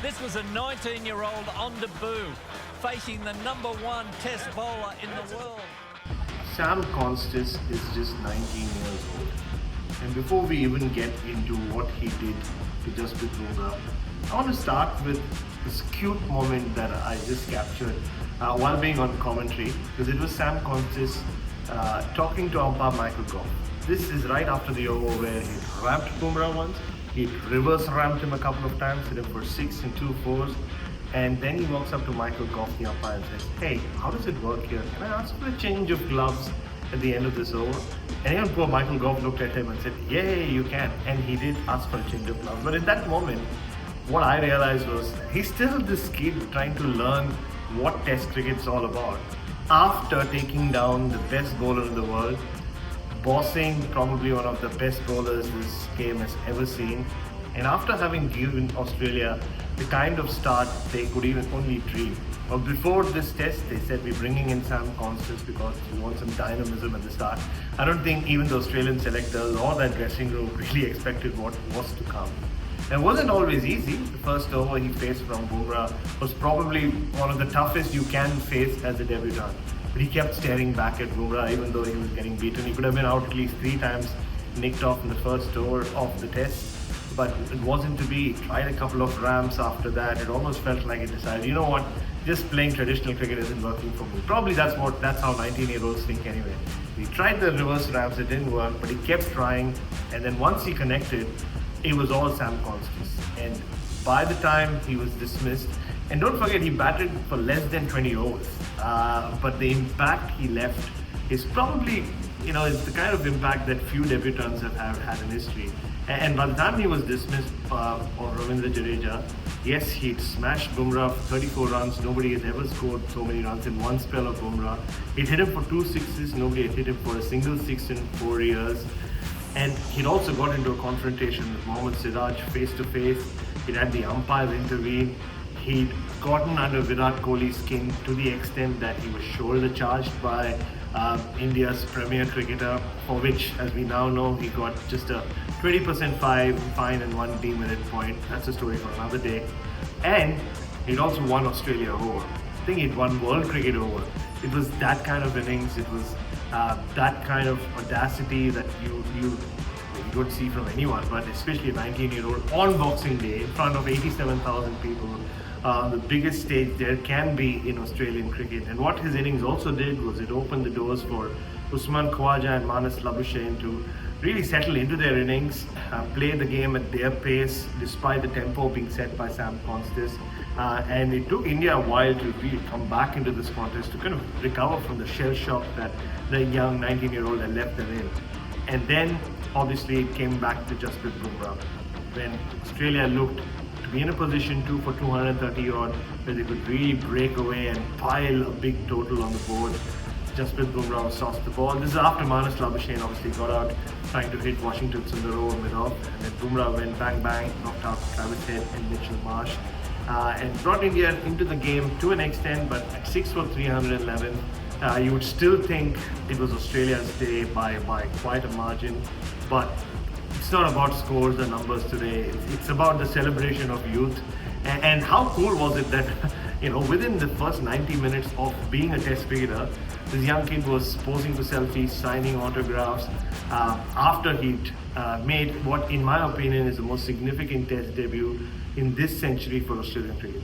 This was a 19-year-old on debut, facing the #1 test bowler in the world. Sam Konstas is just 19 years old. And before we even get into what he did to Jasprit Bumrah, I want to start with this cute moment that I just captured while being on commentary, because it was Sam Konstas talking to umpire Michael Goff. This is right after the over where he ramped Bumrah once, he reverse ramped him a couple of times, hit him for 6 and 2 fours, and then he walks up to Michael Goff, the umpire, and says, "Hey, how does it work here? Can I ask for a change of gloves at the end of this over?" And even poor Michael Goff looked at him and said, "Yeah, you can." And he did ask for a change of gloves. But at that moment, what I realized was he's still this kid trying to learn what Test cricket's all about. After taking down the best bowler in the world, bossing probably one of the best bowlers this game has ever seen, and after having given Australia the kind of start they could even only dream. Well, before this test, they said we're bringing in Sam Konstas because we want some dynamism at the start. I don't think even the Australian selectors or that dressing room really expected what was to come. And it wasn't always easy. The first over he faced from Bumrah was probably one of the toughest you can face as a debutant. But he kept staring back at Bumrah even though he was getting beaten. He could have been out at least 3 times, nicked off in the first over of the test. But it wasn't to be. He tried a couple of ramps after that. It almost felt like he decided, you know what, just playing traditional cricket isn't working for me. Probably that's how 19-year-olds think anyway. He tried the reverse ramps, it didn't work, but he kept trying. And then once he connected, it was all Sam Konstas. And by the time he was dismissed, and don't forget he batted for less than 20 overs, but the impact he left is probably, it's the kind of impact that few debutants have had in history. And by the time he was dismissed or Ravindra Jadeja, yes, he'd smashed Bumrah for 34 runs. Nobody has ever scored so many runs in one spell of Bumrah. It hit him for 2 sixes. Nobody had hit him for a single 6 in 4 years. And he'd also got into a confrontation with Mohammad Siraj face to face. He'd had the umpires intervene. He'd gotten under Virat Kohli's skin to the extent that he was shoulder charged by India's premier cricketer, for which, as we now know, he got just a 20% fine and 1 demerit point. That's a story for another day. And he'd also won Australia over. I think he'd won World Cricket over. It was that kind of innings. It was that kind of audacity that you don't see from anyone, but especially a 19-year-old on Boxing Day in front of 87,000 people. The biggest stage there can be in Australian cricket. And what his innings also did was it opened the doors for Usman Khawaja and Manas Labuschagne to really settle into their innings, play the game at their pace despite the tempo being set by Sam Konstas. And it took India a while to really come back into this contest to kind of recover from the shell shock that the young 19-year-old had left them in. And then obviously it came back to Jasprit Bumrah when Australia looked to be in a position for 230 odd where they could really break away and pile a big total on the board. Jasprit Bumrah sauced the ball. This is after Manas Labuschagne obviously got out trying to hit Washington Sundar over mid-off, and then Bumrah went bang bang, knocked out Travis Head and Mitchell Marsh, and brought India into the game to an extent. But at 6 for 311, you would still think it was Australia's day by quite a margin. But it's not about scores and numbers today. It's about the celebration of youth. And how cool was it that, within the first 90 minutes of being a test cricketer, this young kid was posing for selfies, signing autographs, after he'd made what, in my opinion, is the most significant test debut in this century for Australian cricket.